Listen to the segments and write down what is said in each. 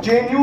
JNU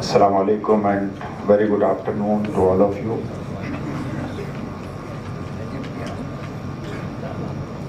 Assalamu alaikum and very good afternoon to all of you.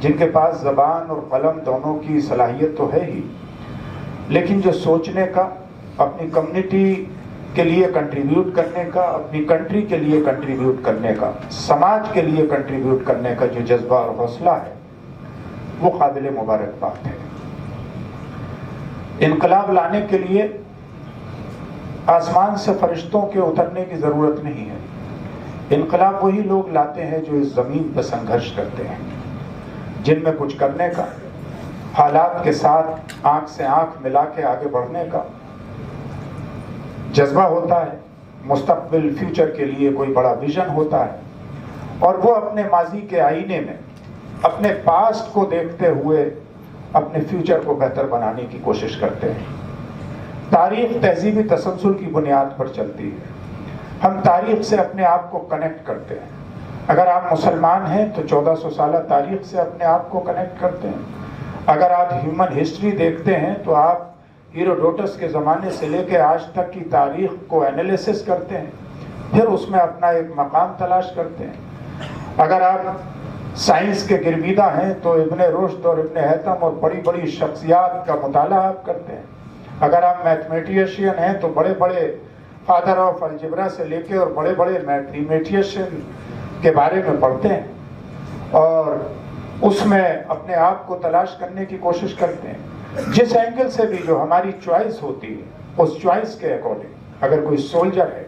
جن کے پاس زبان اور قلم دونوں کی صلاحیت تو ہے ہی، لیکن جو سوچنے کا، اپنی کمیونٹی کے لیے کنٹریبیوٹ کرنے کا، اپنی کنٹری کے لیے کنٹریبیوٹ کرنے کا، سماج کے لیے کنٹریبیوٹ کرنے کا جو جذبہ اور حوصلہ ہے، وہ قابل مبارکباد ہے۔ انقلاب لانے کے لیے آسمان سے فرشتوں کے اترنے کی ضرورت نہیں ہے۔ انقلاب وہی لوگ لاتے ہیں جو اس زمین پہ سنگھرش کرتے ہیں، جن میں کچھ کرنے کا، حالات کے ساتھ آنکھ سے آنکھ ملا کے آگے بڑھنے کا جذبہ ہوتا ہے، مستقبل فیوچر کے لیے کوئی بڑا ویژن ہوتا ہے، اور وہ اپنے ماضی کے آئینے میں اپنے پاسٹ کو دیکھتے ہوئے اپنے فیوچر کو بہتر بنانے کی کوشش کرتے ہیں۔ تاریخ تہذیبی تسلسل کی بنیاد پر چلتی ہے۔ ہم تاریخ سے اپنے آپ کو کنیکٹ کرتے ہیں۔ اگر آپ مسلمان ہیں تو 1400 سالہ تاریخ سے اپنے آپ کو کنیکٹ کرتے ہیں۔ اگر آپ ہیومن ہسٹری دیکھتے ہیں تو آپ ہیروڈوٹس کے زمانے سے لے کے آج تک کی تاریخ کو انالیسس کرتے ہیں، پھر اس میں اپنا ایک مقام تلاش کرتے ہیں۔ اگر آپ سائنس کے گرویدہ ہیں تو ابن رشد اور ابن حیثم اور بڑی بڑی شخصیات کا مطالعہ آپ کرتے ہیں۔ اگر آپ میتھمیٹیشین ہیں تو بڑے بڑے فادر آف الجبرا سے لے کے اور بڑے بڑے میتھمیٹیشین کے بارے میں پڑھتے ہیں اور اس میں اپنے آپ کو تلاش کرنے کی کوشش کرتے ہیں۔ جس اینگل سے بھی جو ہماری چوائس ہوتی ہے، اس چوائس کے اکارڈنگ اگر کوئی سولجر ہے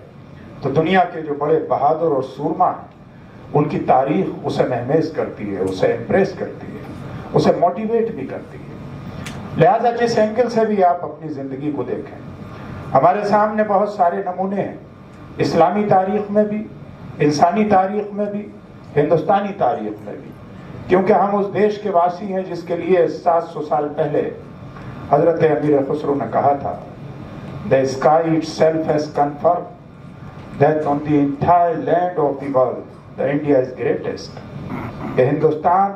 تو دنیا کے جو بڑے بہادر اور سورما ہیں ان کی تاریخ اسے مہمیز کرتی ہے، اسے امپریس کرتی ہے، اسے موٹیویٹ بھی کرتی ہے۔ لہذا جس اینگل سے بھی آپ اپنی زندگی کو دیکھیں، ہمارے سامنے بہت سارے نمونے ہیں، اسلامی تاریخ میں بھی، انسانی تاریخ میں بھی، ہندوستانی تاریخ میں بھی، کیونکہ ہم اس دیش کے واسی ہیں جس کے لیے 700 سال پہلے حضرت امیر خسرو نے کہا تھا The sky itself has confirmed that on the entire land of the world the India is greatest، کہ ہندوستان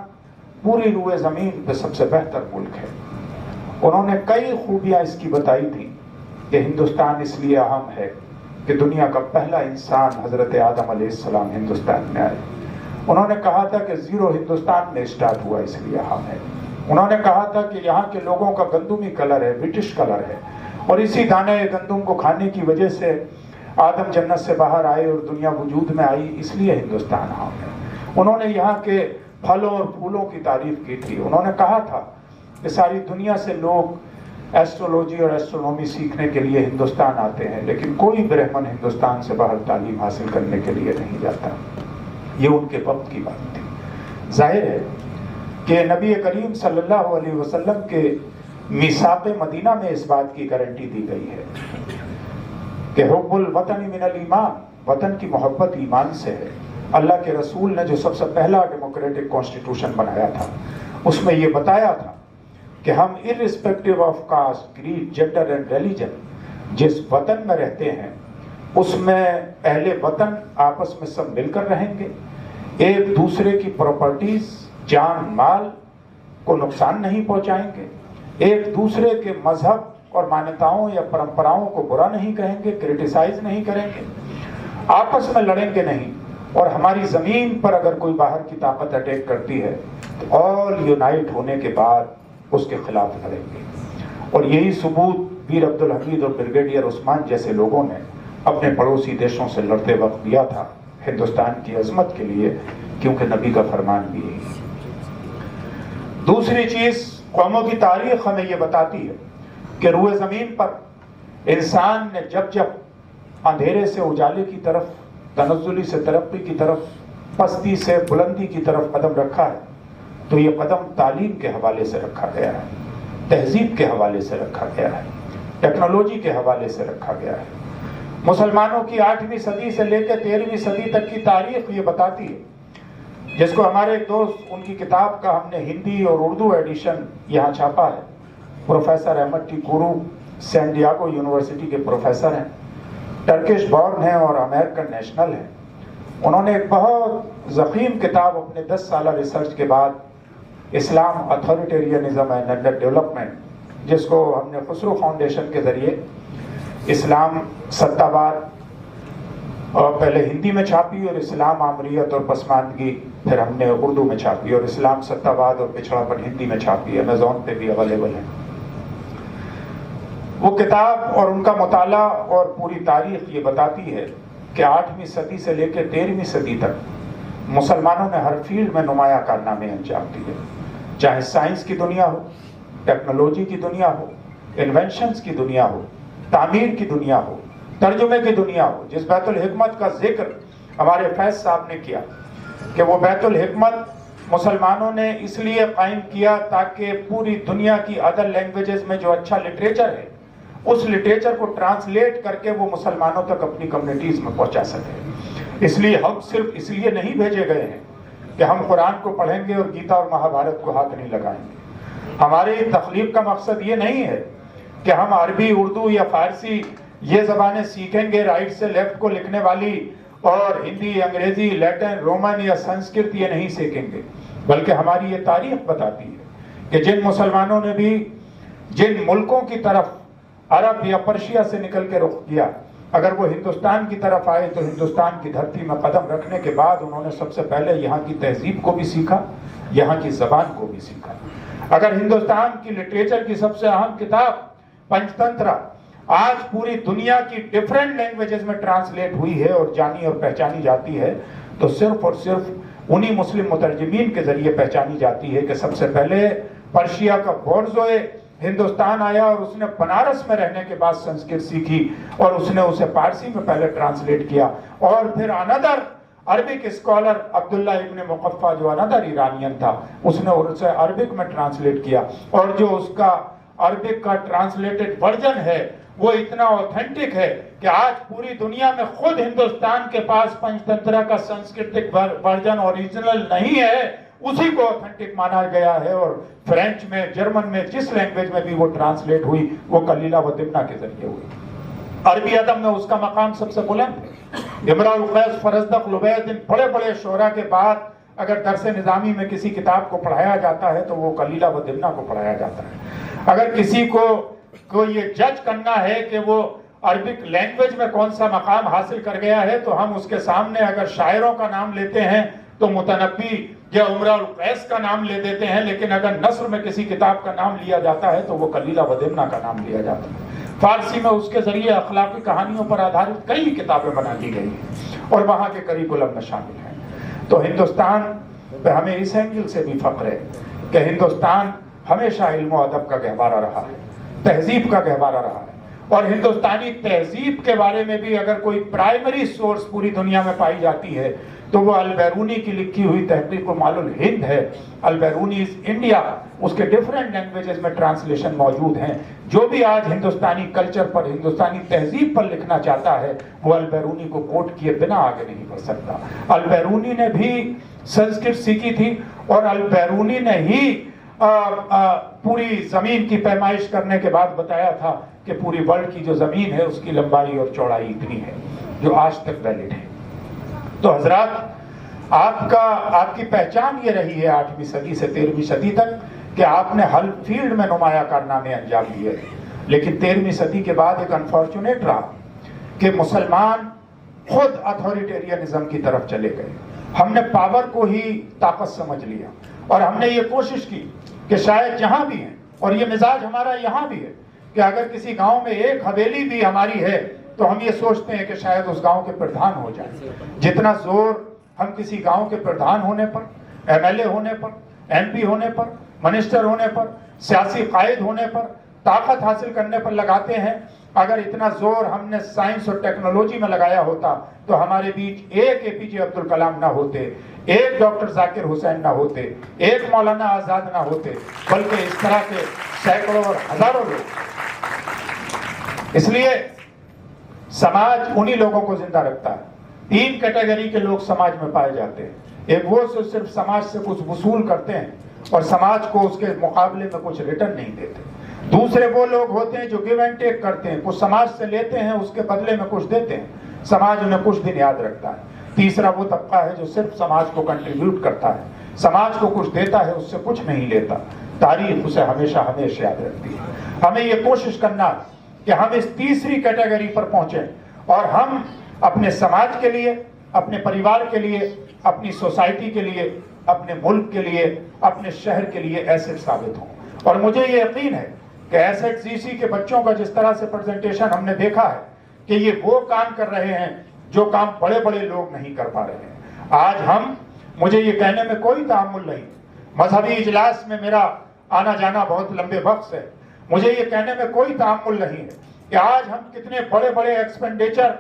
پوری روئے زمین پہ سب سے بہتر ملک ہے۔ انہوں نے کئی خوبیاں اس کی بتائی تھیں کہ ہندوستان اس لیے اہم ہے کہ دنیا کا پہلا انسان حضرت آدم علیہ السلام ہندوستان میں آئے۔ انہوں نے کہا تھا کہ زیرو ہندوستان میں اسٹارٹ ہوا اس لیے اہم ہے۔ انہوں نے کہا تھا کہ یہاں کے لوگوں کا گندمی کلر ہے، برٹش کلر ہے، اور اسی دانے گندم کو کھانے کی وجہ سے آدم جنت سے باہر آئے اور دنیا وجود میں آئی، اس لیے ہندوستان اہم ہے۔ انہوں نے یہاں کے پھلوں اور پھولوں کی تعریف کی تھی۔ انہوں نے کہا تھا کہ ساری دنیا سے لوگ ایسٹرولوجی اور ایسٹرونومی سیکھنے کے لیے ہندوستان آتے ہیں، لیکن کوئی برہمن ہندوستان سے باہر تعلیم حاصل کرنے کے لیے نہیں جاتا۔ یہ ان کے وقت کی بات تھی۔ ظاہر ہے کہ نبی کریم صلی اللہ علیہ وسلم کے میثاق مدینہ میں اس بات کی گارنٹی دی گئی ہے کہ حب الوطن من الایمان، وطن کی محبت ایمان سے ہے۔ اللہ کے رسول نے جو سب سے پہلا ڈیموکریٹک کانسٹیٹیوشن بنایا تھا اس میں یہ بتایا تھا کہ ہم irrespective of caste, creed, gender and religion جس وطن میں رہتے ہیں اس میں اہل وطن آپس میں سب مل کر رہیں گے، ایک دوسرے کی پراپرٹیز، جان مال کو نقصان نہیں پہنچائیں گے، ایک دوسرے کے مذہب اور مانیتاؤں یا پرمپراؤں کو برا نہیں کہیں گے، کرٹیسائز نہیں کریں گے، آپس میں لڑیں گے نہیں، اور ہماری زمین پر اگر کوئی باہر کی طاقت اٹیک کرتی ہے تو آل یونائٹ ہونے کے بعد اس کے خلاف لڑیں گے۔ اور یہی ثبوت ویر عبدالحمید اور بریگیڈیئر عثمان جیسے لوگوں نے اپنے پڑوسی دیشوں سے لڑتے وقت دیا تھا ہندوستان کی عظمت کے لیے، کیونکہ نبی کا فرمان بھی یہی ہے۔ دوسری چیز، قوموں کی تاریخ ہمیں یہ بتاتی ہے کہ روئے زمین پر انسان نے جب جب اندھیرے سے اجالے کی طرف، تنزلی سے ترقی کی طرف، پستی سے بلندی کی طرف قدم رکھا ہے تو یہ قدم تعلیم کے حوالے سے رکھا گیا ہے، تہذیب کے حوالے سے رکھا گیا ہے، ٹیکنالوجی کے حوالے سے رکھا گیا ہے۔ مسلمانوں کی 8ویں صدی سے لے کے 13ویں صدی تک کی تاریخ یہ بتاتی ہے، جس کو ہمارے ایک دوست، ان کی کتاب کا ہم نے ہندی اور اردو ایڈیشن یہاں چھاپا ہے، پروفیسر احمد ٹی کورو سین ڈیاگو یونیورسٹی کے پروفیسر ہیں، ٹرکش بورن ہیں اور امریکن نیشنل ہیں۔ انہوں نے ایک بہت ضخیم کتاب اپنے 10 سالہ ریسرچ کے بعد، اسلام اتھارٹیرینزم اینڈ انڈر ڈیولپمنٹ، جس کو ہم نے خسرو فاؤنڈیشن کے ذریعے اسلام ستاباد اور پہلے ہندی میں چھاپی اور اسلام آمریت اور پسماندگی پھر ہم نے اردو میں چھاپی، اور اسلام ستاواد اور پچھڑا پن ہندی میں چھاپی، امیزون پہ بھی اویلیبل ہے۔ وہ کتاب اور ان کا مطالعہ اور پوری تاریخ یہ بتاتی ہے کہ 8ویں صدی سے لے کے 13ویں صدی تک مسلمانوں نے ہر فیلڈ میں نمایاں کارنامے انجام دیے، چاہے سائنس کی دنیا ہو، ٹیکنالوجی کی دنیا ہو، انوینشنز کی دنیا ہو، تعمیر کی دنیا ہو، ترجمے کی دنیا ہو۔ جس بیت الحکمت کا ذکر ہمارے فیض صاحب نے کیا کہ وہ بیت الحکمت مسلمانوں نے اس لیے قائم کیا تاکہ پوری دنیا کی ادر لینگویجز میں جو اچھا لٹریچر ہے اس لٹریچر کو ٹرانسلیٹ کر کے وہ مسلمانوں تک اپنی کمیونٹیز میں پہنچا سکے۔ اس لیے ہم صرف اس لیے نہیں بھیجے گئے ہیں کہ ہم قرآن کو پڑھیں گے اور گیتا اور مہابھارت کو ہاتھ نہیں لگائیں گے۔ ہماری تخلیق کا مقصد یہ نہیں ہے کہ ہم عربی، اردو یا فارسی یہ زبانیں سیکھیں گے رائٹ سے لیفٹ کو لکھنے والی، اور ہندی، انگریزی، لیٹن، رومن یا سنسکرت یہ نہیں سیکھیں گے، بلکہ ہماری یہ تاریخ بتاتی ہے کہ جن مسلمانوں نے بھی جن ملکوں کی طرف عرب یا پرشیا سے نکل کے رخ کیا، اگر وہ ہندوستان کی طرف آئے تو ہندوستان کی دھرتی میں قدم رکھنے کے بعد انہوں نے سب سے پہلے یہاں کی تہذیب کو بھی سیکھا، یہاں کی زبان کو بھی سیکھا۔ اگر ہندوستان کی لٹریچر کی سب سے اہم کتاب پنچ تنترا آج پوری دنیا کی ڈیفرنٹ لینگویجز میں ٹرانسلیٹ ہوئی ہے اور جانی اور پہچانی جاتی ہے، تو صرف اور صرف انہی مسلم مترجمین کے ذریعے پہچانی جاتی ہے کہ سب سے پہلے پرشیا کا بورزوئے ہندوستان آیا اور اس نے بنارس میں رہنے کے بعد سنسکرت سیکھی اور اس نے اسے پارسی میں پہلے ٹرانسلیٹ کیا، اور پھر اندر عربک اسکالر عبداللہ ابن مقفع جو اندر ایرانین تھا اس نے اسے عربک میں ٹرانسلیٹ کیا، اور جو اس کا عربک کا ٹرانسلیٹڈ ورژن ہے وہ اتنا اوتھینٹک ہے کہ آج پوری دنیا میں خود ہندوستان کے پاس پنچ تنترا کا سنسکرتک ورژن اوریجنل نہیں ہے، اسی کو اوتھینٹک مانا گیا ہے، اور فرینچ میں، جرمن میں، جس لینگویج میں بھی وہ ٹرانسلیٹ ہوئی وہ کلیلہ و دمنہ کے ذریعے ہوئی۔ عربی ادب میں اس کا مقام سب سے بلند ہے۔ امرؤ القیس، فرزدق، لبید، ان بڑے بڑے شعراء کے بعد اگر درس نظامی میں کسی کتاب کو پڑھایا جاتا ہے تو وہ کلیلہ و دمنہ کو پڑھایا جاتا ہے۔ اگر کسی کو یہ جج کرنا ہے کہ وہ عربک لینگویج میں کون سا مقام حاصل کر گیا ہے تو ہم اس کے سامنے اگر شاعروں کا نام لیتے ہیں تو متنبی یا امرؤ القیس کا نام لے دیتے ہیں، لیکن اگر نثر میں کسی کتاب کا نام لیا جاتا ہے تو وہ کلیلہ و دمنہ کا نام لیا جاتا ہے۔ فارسی میں اس کے ذریعے اخلاقی کہانیوں پر آدھارت کئی کتابیں بنا دی گئی ہیں اور وہاں کے کریکولم میں شامل ہیں۔ تو ہندوستان پہ ہمیں اس اینگل سے بھی فخر ہے کہ ہندوستان ہمیشہ علم و ادب کا گہوارہ رہا ہے، تہذیب کا گہوارہ رہا ہے، اور ہندوستانی تہذیب کے بارے میں بھی اگر کوئی پرائمری سورس پوری دنیا میں پائی جاتی ہے تو وہ البیرونی کی لکھی ہوئی تحقیق مال الہند ہے۔ البیرونی از انڈیا، اس کے ڈیفرنٹ لینگویجز میں ٹرانسلیشن موجود ہیں۔ جو بھی آج ہندوستانی کلچر پر، ہندوستانی تہذیب پر لکھنا چاہتا ہے وہ البیرونی کو کوٹ کیے بنا آگے نہیں بڑھ سکتا۔ البیرونی نے بھی سنسکرت سیکھی تھی اور البیرونی نے ہی پوری زمین کی پیمائش کرنے کے بعد بتایا تھا کہ پوری ورلڈ کی جو زمین ہے اس کی لمبائی اور چوڑائی اتنی ہے، جو آج تک ویلڈ ہے۔ تو حضرات، آپ کی پہچان یہ رہی ہے 8ویں صدی سے 13ویں صدی تک کہ آپ نے ہر فیلڈ میں نمایاں کارنامے انجام دیے، لیکن 13ویں صدی کے بعد ایک انفارچونیٹ رہا کہ مسلمان خود اتھارٹیرینزم کی طرف چلے گئے۔ ہم نے پاور کو ہی طاقت سمجھ لیا، اور ہم نے یہ کوشش کی کہ شاید جہاں بھی ہیں، اور یہ مزاج ہمارا یہاں بھی ہے کہ اگر کسی گاؤں میں ایک حویلی بھی ہماری ہے تو ہم یہ سوچتے ہیں کہ شاید اس گاؤں کے پردھان ہو جائیں۔ جتنا زور ہم کسی گاؤں کے پردھان ہونے پر، ایم ایل اے ہونے پر، ایم پی ہونے پر، منسٹر ہونے پر، سیاسی قائد ہونے پر، طاقت حاصل کرنے پر لگاتے ہیں، اگر اتنا زور ہم نے سائنس اور ٹیکنالوجی میں لگایا ہوتا تو ہمارے بیچ ایک اے پی جے عبد الکلام نہ ہوتے، ایک ڈاکٹر ذاکر حسین نہ ہوتے، ایک مولانا آزاد نہ ہوتے، بلکہ اس طرح کے سینکڑوں اور ہزاروں لوگ۔ اس لیے سماج انہی لوگوں کو زندہ رکھتا ہے۔ 3 کیٹیگری کے لوگ سماج میں پائے جاتے ہیں۔ ایک وہ صرف سماج سے کچھ وصول کرتے ہیں اور سماج کو اس کے مقابلے میں کچھ ریٹرن نہیں دیتے۔ دوسرے وہ لوگ ہوتے ہیں جو گیو اینڈ ٹیک کرتے ہیں، کچھ سماج سے لیتے ہیں، اس کے بدلے میں کچھ دیتے ہیں، سماج انہیں کچھ دن یاد رکھتا ہے۔ تیسرا وہ طبقہ ہے جو صرف سماج کو کنٹریبیوٹ کرتا ہے، سماج کو کچھ دیتا ہے، اس سے کچھ نہیں لیتا۔ تاریخ اسے ہمیشہ ہمیشہ یاد رکھتی ہے۔ ہمیں یہ کوشش کرنا کہ ہم اس تیسری کیٹیگری پر پہنچیں اور ہم اپنے سماج کے لیے، اپنے پریوار کے لیے، اپنی سوسائٹی کے لیے، اپنے ملک کے لیے، اپنے شہر کے لیے ایسٹ ثابت ہوں. اور مجھے یہ یقین ہے کہ ایسٹ زی سی کے بچوں کا جس طرح سے پریزنٹیشن ہم نے دیکھا ہے کہ یہ وہ کام کر رہے ہیں جو کام بڑے بڑے لوگ نہیں کر پا رہے ہیں. آج مجھے یہ کہنے میں کوئی تعامل نہیں، مذہبی اجلاس میں میرا آنا جانا بہت لمبے وقت سے، مجھے یہ کہنے میں کوئی تعامل نہیں ہے کہ آج ہم کتنے بڑے بڑے ایکسپینڈیچر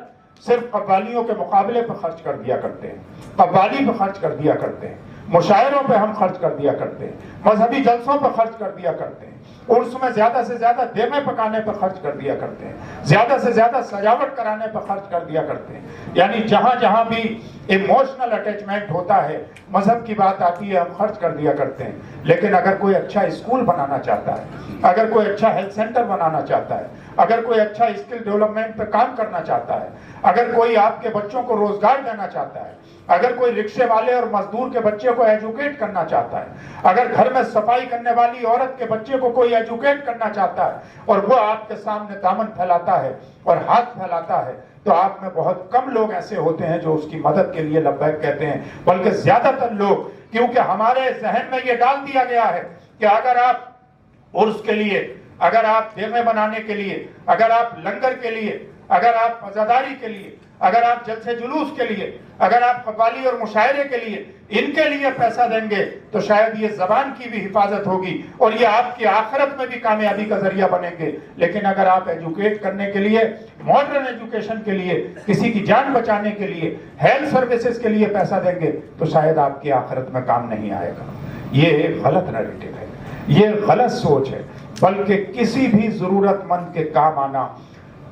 صرف قوالیوں کے مقابلے پہ خرچ کر دیا کرتے ہیں، قوالی پہ خرچ کر دیا کرتے ہیں، مشاعروں پہ ہم خرچ کر دیا کرتے ہیں، مذہبی جلسوں پہ خرچ کر دیا کرتے ہیں، عرس میں زیادہ سے زیادہ دیمے پکانے پہ خرچ کر دیا کرتے ہیں، زیادہ سے زیادہ سجاوٹ کرانے پہ خرچ کر دیا کرتے ہیں. یعنی جہاں جہاں بھی ایموشنل اٹیچمنٹ ہوتا ہے، مذہب کی بات آتی ہے، ہم خرچ کر دیا کرتے ہیں. لیکن اگر کوئی اچھا اسکول بنانا چاہتا ہے، اگر کوئی اچھا ہیلتھ سینٹر بنانا چاہتا ہے، اگر کوئی اچھا اسکل ڈیولپمنٹ پہ کام کرنا چاہتا ہے، اگر کوئی آپ کے بچوں کو روزگار دینا چاہتا ہے، اگر کوئی رکشے والے اور مزدور کے بچے کو ایجوکیٹ کرنا چاہتا ہے، اگر گھر میں صفائی کرنے والی عورت کے بچے کو کوئی ایجوکیٹ کرنا چاہتا ہے اور وہ آپ کے سامنے دامن پھیلاتا ہے اور ہاتھ پھیلاتا ہے، تو آپ میں بہت کم لوگ ایسے ہوتے ہیں جو اس کی مدد کے لیے لبیک کہتے ہیں. بلکہ زیادہ تر لوگ، کیونکہ ہمارے ذہن میں یہ ڈال دیا گیا ہے کہ اگر آپ عرس کے لیے، اگر آپ دیمے بنانے کے لیے، اگر آپ لنگر کے لیے، اگر آپ عزاداری کے لیے، اگر آپ جلسے جلوس کے لیے، اگر آپ قوالی اور مشاعرے کے لیے ان کے لیے پیسہ دیں گے تو شاید یہ زبان کی بھی حفاظت ہوگی اور یہ آپ کی آخرت میں بھی کامیابی کا ذریعہ بنیں گے. لیکن اگر آپ ایجوکیٹ کرنے کے لیے، ماڈرن ایجوکیشن کے لیے، کسی کی جان بچانے کے لیے، ہیلتھ سروسز کے لیے پیسہ دیں گے تو شاید آپ کی آخرت میں کام نہیں آئے گا. یہ ایک غلط نیریٹو ہے، یہ غلط سوچ ہے. بلکہ کسی بھی ضرورت مند کے کام آنا،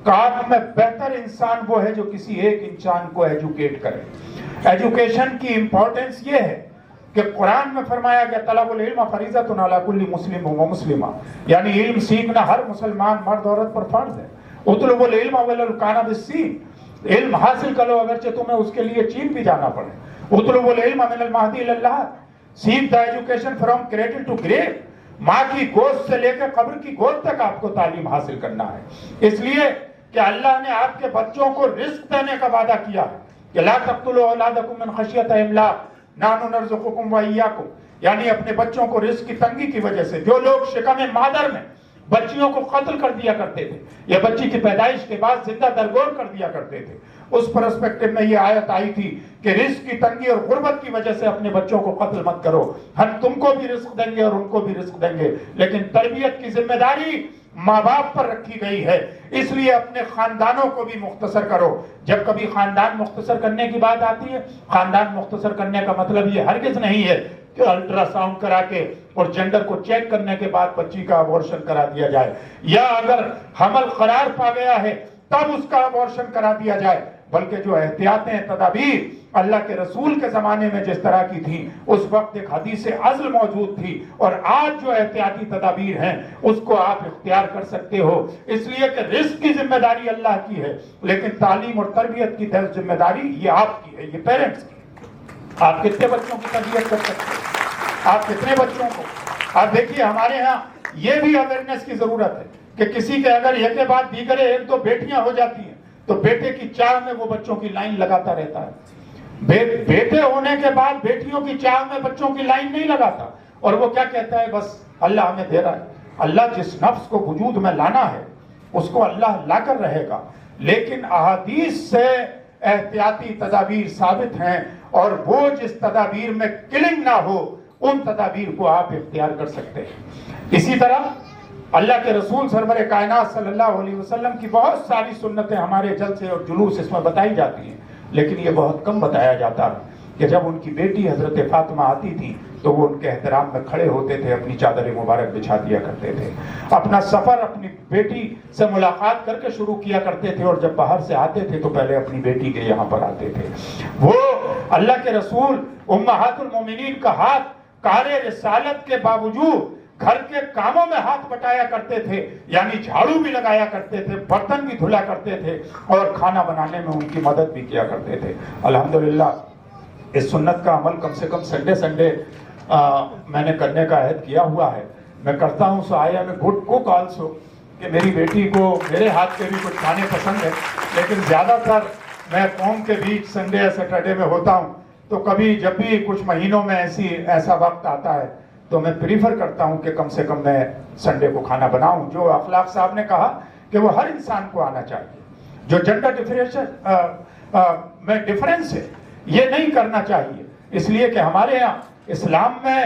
کام میں بہتر انسان وہ ہے جو کسی ایک انسان کو ایجوکیٹ کرے. ایجوکیشن کی امپورٹنس یہ ہے کہ قرآن میں فرمایا گیا طلب العلم فریضۃ علی کل مسلم و مسلمہ، یعنی علم سیکھنا ہر مسلمان مرد عورت پر فرض ہے. اطلب العلم ولو کان بالصین، علم حاصل کرو اگرچہ تمہیں اس کے لیے چین بھی جانا پڑے. اطلب العلم من المہدی الی اللحد، seek the education from cradle to grave, ماں کی گود سے لے کر قبر کی گود تک آپ کو تعلیم حاصل کرنا ہے. اس لیے کہ اللہ نے آپ کے بچوں کو رزق دینے کا وعدہ کیا ہے کہ لا تقتلوا اولادکم من خشیۃ املاق نحن نرزقکم وایاکم، یعنی اپنے بچوں کو رزق کی تنگی کی وجہ سے. جو لوگ شکم مادر میں بچیوں کو قتل کر دیا کرتے تھے یا بچی کی پیدائش کے بعد زندہ درگور کر دیا کرتے تھے، اس پرسپیکٹو میں یہ آیت آئی تھی کہ رزق کی تنگی اور غربت کی وجہ سے اپنے بچوں کو قتل مت کرو، ہم تم کو بھی رزق دیں گے اور ان کو بھی رزق دیں گے. لیکن تربیت کی ذمہ داری ماں باپ پر رکھی گئی ہے، اس لیے اپنے خاندانوں کو بھی مختصر کرو. جب کبھی خاندان مختصر کرنے کی بات آتی ہے، خاندان مختصر کرنے کا مطلب یہ ہرگز نہیں ہے کہ الٹرا ساؤنڈ کرا کے اور جنڈر کو چیک کرنے کے بعد بچی کا ابورشن کرا دیا جائے، یا اگر حمل قرار پا گیا ہے تب اس کا ابورشن کرا دیا جائے. بلکہ جو احتیاطیں، تدابیر اللہ کے رسول کے زمانے میں جس طرح کی تھی، اس وقت ایک حدیث عزل موجود تھی، اور آج جو احتیاطی تدابیر ہیں اس کو آپ اختیار کر سکتے ہو. اس لیے کہ رزق کی ذمہ داری اللہ کی ہے، لیکن تعلیم اور تربیت کی ذمہ داری یہ آپ کی ہے، یہ پیرنٹس کی. آپ کتنے بچوں کی تربیت کر سکتے ہیں؟ آپ کتنے بچوں کو؟ آپ دیکھیے ہمارے ہاں یہ بھی اویئرنیس کی ضرورت ہے کہ کسی کے اگر ایک کے بعد دیگرے ایک دو بیٹیاں ہو جاتی ہیں تو بیٹے کی چاہ میں وہ بچوں کی لائن لگاتا رہتا ہے. بیٹے ہونے کے بعد بیٹیوں کی چاہ میں بچوں کی لائن نہیں لگاتا، اور وہ کیا کہتا ہے، بس اللہ ہمیں دے رہا ہے. اللہ جس نفس کو وجود میں لانا ہے اس کو اللہ لا کر رہے گا. لیکن احادیث سے احتیاطی تدابیر ثابت ہیں، اور وہ جس تدابیر میں کلنگ نہ ہو ان تدابیر کو آپ اختیار کر سکتے ہیں. اسی طرح اللہ کے رسول سرور کائنات صلی اللہ علیہ وسلم کی بہت ساری سنتیں ہمارے جلسے اور جلوس اس میں بتائی جاتی ہیں، لیکن یہ بہت کم بتایا جاتا ہے کہ جب ان کی بیٹی حضرت فاطمہ آتی تھی تو وہ ان کے احترام میں کھڑے ہوتے تھے، اپنی چادر مبارک بچھا دیا کرتے تھے، اپنا سفر اپنی بیٹی سے ملاقات کر کے شروع کیا کرتے تھے، اور جب باہر سے آتے تھے تو پہلے اپنی بیٹی کے یہاں پر آتے تھے. وہ اللہ کے رسول امہات المومنین کا ہاتھ کار رسالت کے باوجود گھر کے کاموں میں ہاتھ بٹایا کرتے تھے، یعنی جھاڑو بھی لگایا کرتے تھے، برتن بھی دھلا کرتے تھے، اور کھانا بنانے میں ان کی مدد بھی کیا کرتے تھے. الحمدللہ اس سنت کا عمل کم سے کم سنڈے میں نے کرنے کا عہد کیا ہوا ہے. میں کرتا ہوں so I am a good cook also, کہ میری بیٹی کو میرے ہاتھ کے بھی کچھ کھانے پسند ہے، لیکن زیادہ تر میں قوم کے بیچ سنڈے یا سیٹرڈے میں ہوتا ہوں تو کبھی جب بھی کچھ مہینوں میں ایسا وقت آتا ہے تو میں پریفر کرتا ہوں کہ کم سے کم میں سنڈے کو کھانا بناؤں. جو اخلاق صاحب نے کہا کہ وہ ہر انسان کو آنا چاہیے. جو جنڈر میں ڈفرینس ہے یہ نہیں کرنا چاہیے, اس لیے کہ ہمارے یہاں اسلام میں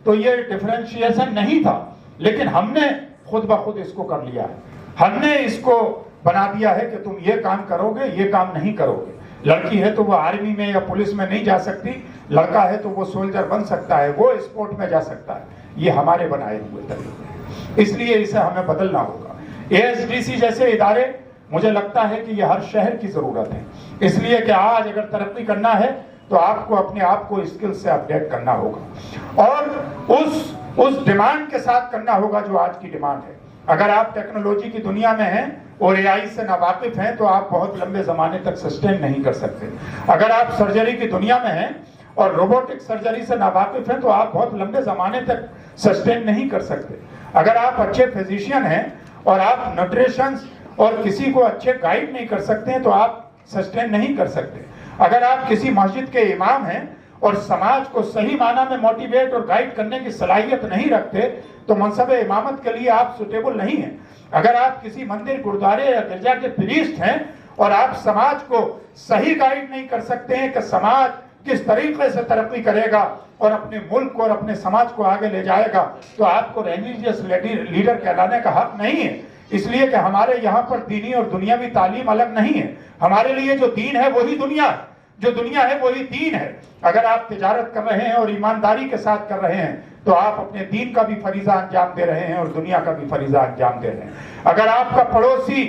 تو یہ ڈفرینشیشن نہیں تھا, لیکن ہم نے خود بخود اس کو کر لیا ہے. ہم نے اس کو بنا دیا ہے کہ تم یہ کام کرو گے, یہ کام نہیں کرو گے. لڑکی ہے تو وہ آرمی میں یا پولیس میں نہیں جا سکتی, لڑکا ہے تو وہ سولجر بن سکتا ہے, وہ اسپورٹ میں جا سکتا ہے. یہ ہمارے بنائے ہوئے طریقے, اس لیے اسے ہمیں بدلنا ہوگا. ASDC جیسے ادارے مجھے لگتا ہے کہ یہ ہر شہر کی ضرورت ہے, اس لیے کہ آج اگر ترقی کرنا ہے تو آپ کو اپنے آپ کو اسکل سے اپڈیٹ کرنا ہوگا اور اس ڈیمانڈ کے ساتھ کرنا ہوگا جو آج کی ڈیمانڈ ہے. اگر آپ ٹیکنالوجی کی دنیا میں ہیں اور AI سے ناواقف ہیں تو آپ بہت لمبے زمانے تک سسٹین نہیں کر سکتے. اگر آپ سرجری کی دنیا میں ہیں اور روبوٹک سرجری سے ناواقف ہیں تو آپ بہت لمبے زمانے تک سسٹین نہیں کر سکتے. اگر آپ اچھے فزیشین ہیں اور آپ نیوٹریشنز اور کسی کو اچھے گائیڈ نہیں کر سکتے ہیں تو آپ سسٹین نہیں کر سکتے. اگر آپ کسی مسجد کے امام ہیں اور سماج کو صحیح معنی میں موٹیویٹ اور گائیڈ کرنے کی صلاحیت نہیں رکھتے تو منصب امامت کے لیے آپ سوٹیبل نہیں ہیں. اگر آپ کسی مندر, گردوارے یا گرجا کے پریسٹ ہیں اور آپ سماج کو صحیح گائیڈ نہیں کر سکتے ہیں کہ سماج کس طریقے سے ترقی کرے گا اور اپنے ملک کو اور اپنے سماج کو آگے لے جائے گا تو آپ کو ریلیجیس لیڈر کہلانے کا حق نہیں ہے. اس لیے کہ ہمارے یہاں پر دینی اور دنیاوی تعلیم الگ نہیں ہے. ہمارے لیے جو دین ہے وہی دنیا ہے, جو دنیا ہے وہی دین ہے. اگر آپ تجارت کر رہے ہیں اور ایمانداری کے ساتھ کر رہے ہیں تو آپ اپنے دین کا بھی فریضہ انجام دے رہے ہیں اور دنیا کا بھی فریضہ انجام دے رہے ہیں. اگر آپ کا پڑوسی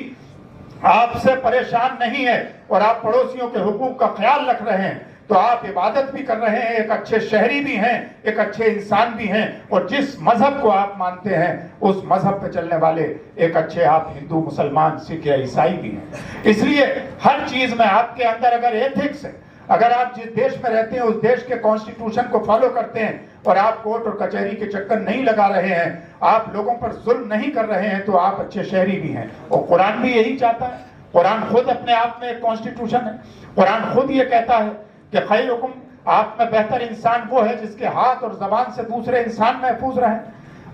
آپ سے پریشان نہیں ہے اور آپ پڑوسیوں کے حقوق کا خیال رکھ رہے ہیں تو آپ عبادت بھی کر رہے ہیں, ایک اچھے شہری بھی ہیں, ایک اچھے انسان بھی ہیں, اور جس مذہب کو آپ مانتے ہیں اس مذہب پہ چلنے والے ایک اچھے آپ ہندو, مسلمان, سکھ یا عیسائی بھی ہیں. اس لیے ہر چیز میں آپ کے اندر اگر ایتھکس ہے, اگر آپ جس دیش میں رہتے ہیں اس دیش کے کانسٹیٹیوشن کو فالو کرتے ہیں اور آپ کورٹ اور کچہری کے چکر نہیں لگا رہے ہیں, آپ لوگوں پر ظلم نہیں کر رہے ہیں تو آپ اچھے شہری بھی ہیں. اور قرآن بھی یہی چاہتا ہے. قرآن خود اپنے آپ میں ایک کانسٹیٹیوشن ہے. قرآن خود یہ کہتا ہے کہ خیرکم, آپ میں بہتر انسان وہ ہے جس کے ہاتھ اور زبان سے دوسرے انسان محفوظ رہیں.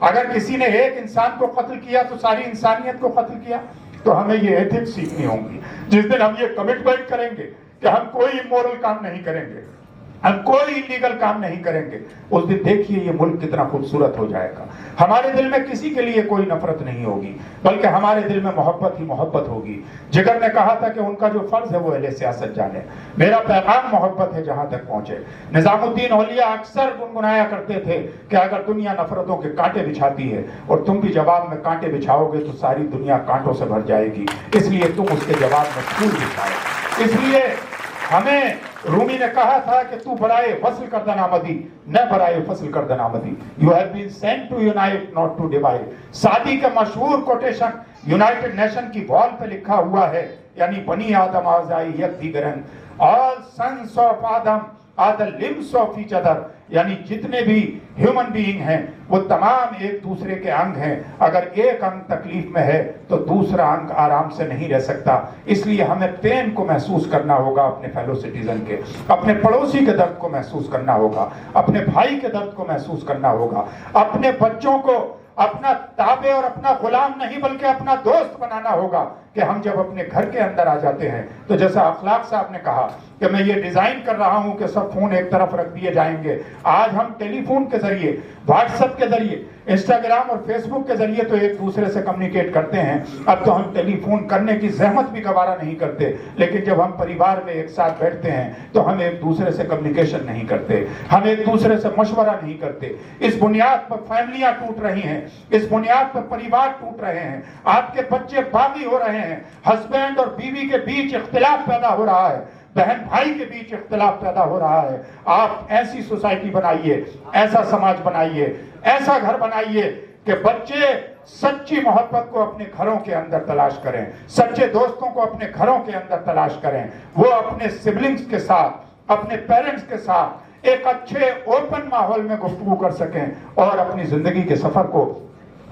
اگر کسی نے ایک انسان کو قتل کیا تو ساری انسانیت کو قتل کیا. تو ہمیں یہ ایتھکس سیکھنی ہوں گی. جس دن ہم یہ کمٹمنٹ کریں گے کہ ہم کوئی امورل کام نہیں کریں گے, ہم کوئی انلیگل کام نہیں کریں گے, اس دن دیکھیے یہ ملک کتنا خوبصورت ہو جائے گا. ہمارے دل میں کسی کے لیے کوئی نفرت نہیں ہوگی بلکہ ہمارے دل میں محبت ہی محبت ہوگی. جگر نے کہا تھا کہ ان کا جو فرض ہے وہ اہل سیاست جانے. میرا پیغام محبت ہے جہاں تک پہنچے. نظام الدین اولیاء اکثر گنگنایا کرتے تھے کہ اگر دنیا نفرتوں کے کانٹے بچھاتی ہے اور تم بھی جواب میں کانٹے بچھاؤ گے تو ساری دنیا کانٹوں سے بھر جائے گی, اس لیے تم اس کے جواب میں پھول بچھاؤ. اس لیے ہمیں رومی نے کہا تھا کہ تو برائے وصل کردن آمدی نہ برائے فصل کردن آمدی. You have been sent to unite not to divide. Saadi کا مشہور کوٹیشن یونائٹڈ نیشن کی وال پہ لکھا ہوا ہے, یعنی بنی آدم آزائی یک دیگرن, all sons of Adam are the limbs of each other. یعنی جتنے بھی ہیومن بینگ ہیں وہ تمام ایک دوسرے کے انگ ہیں. اگر ایک انگ تکلیف میں ہے تو دوسرا انگ آرام سے نہیں رہ سکتا. اس لیے ہمیں پین کو محسوس کرنا ہوگا اپنے فیلو سٹیزن کے, اپنے پڑوسی کے درد کو محسوس کرنا ہوگا, اپنے بھائی کے درد کو محسوس کرنا ہوگا, اپنے بچوں کو اپنا تابع اور اپنا غلام نہیں بلکہ اپنا دوست بنانا ہوگا. کہ ہم جب اپنے گھر کے اندر آ جاتے ہیں تو جیسا اخلاق صاحب نے کہا کہ میں یہ ڈیزائن کر رہا ہوں کہ سب فون ایک طرف رکھ دیے جائیں گے. آج ہم ٹیلی فون کے ذریعے, واٹس ایپ کے ذریعے, انسٹاگرام اور فیس بک کے ذریعے تو ایک دوسرے سے کمیونیکیٹ کرتے ہیں. اب تو ہم ٹیلی فون کرنے کی زحمت بھی گوارا نہیں کرتے, لیکن جب ہم پریوار میں ایک ساتھ بیٹھتے ہیں تو ہم ایک دوسرے سے کمیونیکیشن نہیں کرتے, ہم ایک دوسرے سے مشورہ نہیں کرتے. اس بنیاد پر فیملیاں ٹوٹ رہی ہیں, اس بنیاد پر پریوار ٹوٹ رہے ہیں, آپ کے بچے باغی ہو رہے ہیں, ہسبینڈ اور بیوی کے بیچ اختلاف پیدا ہو رہا ہے, بہن بھائی کے بیچ اختلاف پیدا ہو رہا ہے. آپ ایسی سوسائٹی بنائیے, ایسا سماج بنائیے, ایسا گھر بنائیے کہ بچے سچی محبت کو اپنے گھروں کے اندر تلاش کریں, سچے دوستوں کو اپنے گھروں کے اندر تلاش کریں. وہ اپنے سبلنگز کے ساتھ, اپنے پیرنٹس کے ساتھ ایک اچھے اوپن ماحول میں گفتگو کر سکیں اور اپنی زندگی کے سفر کو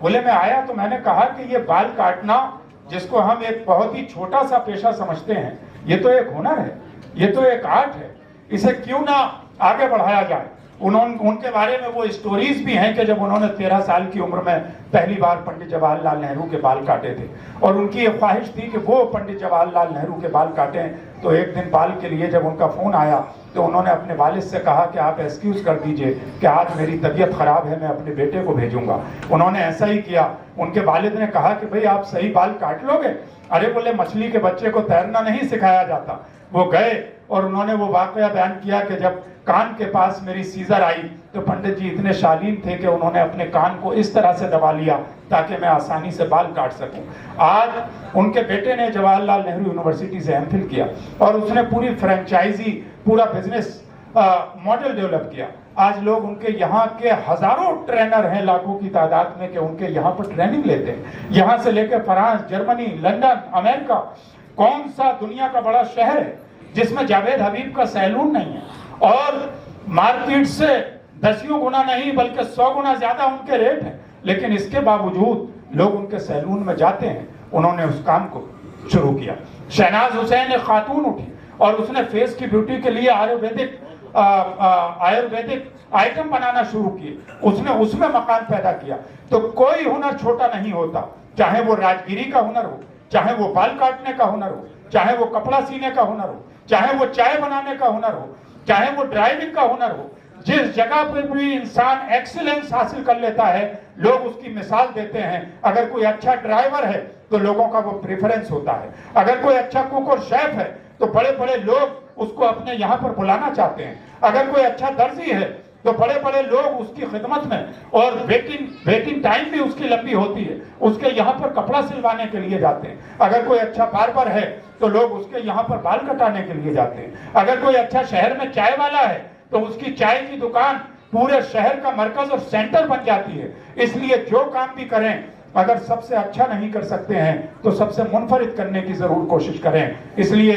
بولے میں آیا تو میں نے کہا کہ یہ بال کاٹنا جس کو ہم ایک بہت ہی چھوٹا سا پیشہ سمجھتے ہیں، یہ تو ایک ہنر ہے، یہ تو ایک آرٹ ہے، اسے کیوں نہ آگے بڑھایا جائے۔ ان کے بارے میں وہ اسٹوریز بھی ہیں کہ جب انہوں نے 13 سال کی عمر میں پہلی بار پنڈت جواہر لال نہرو کے بال کاٹے تھے، اور ان کی یہ خواہش تھی کہ وہ پنڈت جواہر لال نہرو کے بال کاٹیں، تو ایک دن بال کے لیے جب ان کا فون آیا تو انہوں نے اپنے والد سے کہا کہ آپ ایکسکیوز کر دیجئے کہ آج میری طبیعت خراب ہے، میں اپنے بیٹے کو بھیجوں گا۔ انہوں نے ایسا ہی کیا۔ ان کے والد نے کہا کہ بھئی آپ صحیح بال کاٹ لو گے؟ ارے بولے مچھلی کے بچے کو تیرنا نہیں سکھایا جاتا۔ وہ گئے اور انہوں نے وہ واقعہ بیان کیا کہ جب کان کے پاس میری سیزر آئی تو پنڈت جی اتنے شالین تھے کہ انہوں نے اپنے کان کو اس طرح سے دبا لیا تاکہ میں آسانی سے بال کاٹ سکوں۔ آج ان کے بیٹے نے جواہر لال نہرو یونیورسٹی سے ایم فل کیا اور اس نے پوری فرینچائزی، پورا بزنس ماڈل ڈیولپ کیا۔ آج لوگ ان کے یہاں کے ہزاروں ٹرینر ہیں، لاکھوں کی تعداد میں، کہ ان کے یہاں پر ٹریننگ لیتے ہیں، یہاں سے لے کے فرانس، جرمنی، لندن، امریکہ۔ کون سا دنیا کا بڑا شہر ہے جس میں جاوید حبیب کا سیلون نہیں ہے اور مارکیٹ سے 10 گنا نہیں بلکہ 100 گنا زیادہ ان کے ریٹ ہیں، لیکن اس کے باوجود لوگ ان کے سیلون میں جاتے ہیں۔ انہوں نے اس کام کو شروع کیا۔ شہناز حسین ایک خاتون اٹھی اور اس نے فیس کی بیوٹی کے لیے آیورویدک آئٹم بنانا شروع کیے، اس نے اس میں مقام پیدا کیا۔ تو کوئی ہنر چھوٹا نہیں ہوتا، چاہے وہ راجگیری کا ہنر ہو، چاہے وہ بال کاٹنے کا ہنر ہو، چاہے وہ کپڑا سینے کا ہنر ہو، چاہے وہ چائے بنانے کا ہنر ہو، چاہے وہ ڈرائیونگ کا ہنر ہو۔ جس جگہ پہ بھی انسان ایکسیلنس حاصل کر لیتا ہے، لوگ اس کی مثال دیتے ہیں۔ اگر کوئی اچھا ڈرائیور ہے تو لوگوں کا وہ پریفرنس ہوتا ہے، اگر کوئی اچھا کوک اور شیف ہے تو بڑے بڑے لوگ اس کو اپنے یہاں پر بلانا چاہتے ہیں، اگر کوئی اچھا درزی ہے تو بڑے بڑے لوگ اس کی خدمت میں، اور ویٹنگ ٹائم بھی اس کی لمبی ہوتی ہے، اس کے یہاں پر کپڑا سلوانے کے لیے جاتے ہیں۔ اگر کوئی اچھا باربر ہے تو لوگ اس کے یہاں پر بال کٹانے کے لیے جاتے ہیں۔ اگر کوئی اچھا شہر میں چائے والا ہے تو اس کی چائے کی دکان پورے شہر کا مرکز اور سینٹر بن جاتی ہے۔ اس لیے جو کام بھی کریں، اگر سب سے اچھا نہیں کر سکتے ہیں تو سب سے منفرد کرنے کی ضرور کوشش کریں۔ اس لیے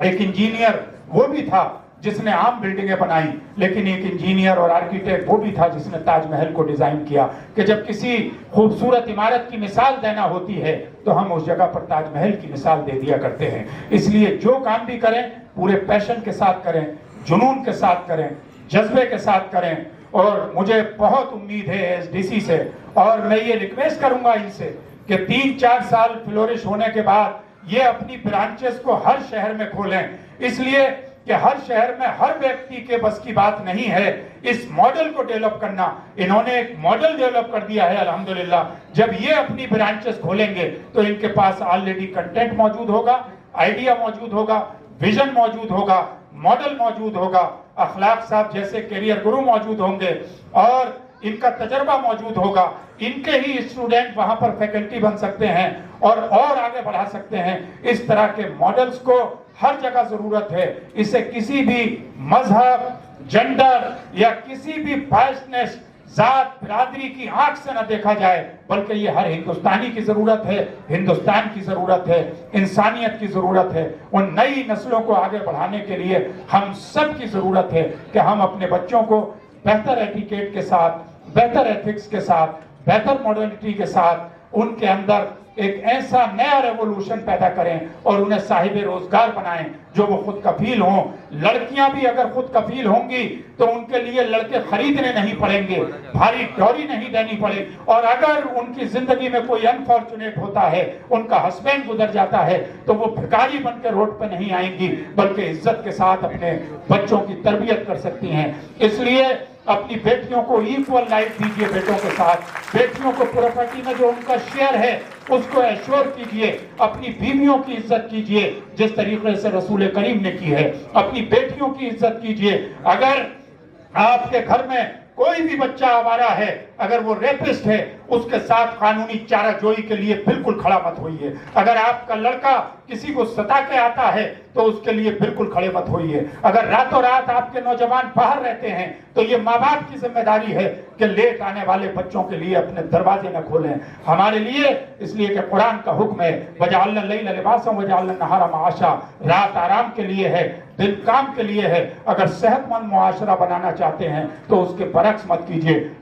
ایک انجینئر وہ بھی تھا جس نے عام بلڈنگیں بنائی، لیکن ایک انجینئر اور آرکیٹیکٹ وہ بھی تھا جس نے تاج محل کو ڈیزائن کیا کہ جب کسی خوبصورت عمارت کی مثال دینا ہوتی ہے تو ہم اس جگہ پر تاج محل کی مثال دے دیا کرتے ہیں۔ اس لیے جو کام بھی کریں پورے پیشن کے ساتھ کریں، جنون کے ساتھ کریں، جذبے کے ساتھ کریں۔ اور مجھے بہت امید ہے ایس ڈی سی سے، اور میں یہ ریکویسٹ کروں گا ان سے کہ 3-4 سال فلورش ہونے کے بعد یہ اپنی برانچز کو ہر شہر میں کھولیں، اس لیے کہ ہر شہر میں ہر ویکتی کے بس کی بات نہیں ہے اس ماڈل کو ڈیولپ کرنا۔ انہوں نے ایک ماڈل ڈیولپ کر دیا ہے الحمدللہ۔ جب یہ اپنی برانچز کھولیں گے تو ان کے پاس آلریڈی کنٹینٹ موجود ہوگا، آئیڈیا موجود ہوگا، ویژن موجود ہوگا، ماڈل موجود ہوگا، اخلاق صاحب جیسے کیریئر گرو موجود ہوں گے، اور ان کا تجربہ موجود ہوگا۔ ان کے ہی اسٹوڈنٹ وہاں پر فیکلٹی بن سکتے ہیں اور آگے بڑھا سکتے ہیں۔ اس طرح کے ماڈلز کو ہر جگہ ضرورت ہے۔ اسے کسی بھی مذہب، جنڈر یا کسی بھی بائسنس، ذات، برادری کی آنکھ سے نہ دیکھا جائے، بلکہ یہ ہر ہندوستانی کی ضرورت ہے، ہندوستان کی ضرورت ہے، انسانیت کی ضرورت ہے۔ ان نئی نسلوں کو آگے بڑھانے کے لیے ہم سب کی ضرورت ہے کہ ہم اپنے بچوں کو بہتر ایٹیکیٹ کے ساتھ، بہتر ایتھکس کے ساتھ، بہتر ماڈرنٹی کے ساتھ ان کے اندر ایک ایسا نیا ریولوشن پیدا کریں اور انہیں صاحب روزگار بنائیں جو وہ خود کفیل ہوں۔ لڑکیاں بھی اگر خود کفیل ہوں گی تو ان کے لیے لڑکے خریدنے نہیں پڑیں گے، بھاری ڈوری نہیں دینی پڑے، اور اگر ان کی زندگی میں کوئی انفارچونیٹ ہوتا ہے، ان کا ہسبینڈ گزر جاتا ہے، تو وہ بھکاری بن کے روڈ پہ نہیں آئیں گی بلکہ عزت کے ساتھ اپنے بچوں کی تربیت کر سکتی ہیں۔ اس لیے اپنی بیٹیوں کو ایکول لائف دیجیے بیٹوں کے ساتھ، بیٹیوں کو پراپرٹی میں جو ان کا شیئر ہے اس کو ایشور کیجیے، اپنی بیویوں کی عزت کیجیے جس طریقے سے رسول کریم نے کی ہے، اپنی بیٹیوں کی عزت کیجیے۔ اگر آپ کے گھر میں کوئی بھی بچہ آوارہ ہے، اگر وہ ریپسٹ ہے، اس کے ساتھ قانونی چارہ جوئی کے لیے بالکل کھڑا مت ہوئیے۔ اگر آپ کا لڑکا کسی کو ستا کے آتا ہے تو اس کے لیے بالکل کھڑے مت ہوئیے۔ اگر راتوں رات آپ کے نوجوان باہر رہتے ہیں تو یہ ماں باپ کی ذمہ داری ہے کہ لیٹ آنے والے بچوں کے لیے اپنے دروازے نہ کھولیں ہمارے لیے، اس لیے کہ قرآن کا حکم ہے وَجَعَلْنَا اللَّيْلَ لِبَاسًا وَجَعَلْنَا النَّهَارَ مَعَاشًا، رات آرام کے لیے ہے، دن کام کے لیے ہے۔ اگر صحت مند معاشرہ بنانا چاہتے ہیں تو اس کے برعکس مت کیجیے۔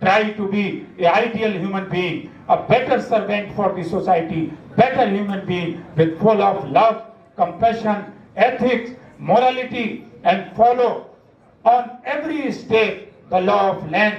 try to be an ideal human being, a better servant for the society, better human being with full of love, compassion, ethics, morality, and follow on every step the law of land,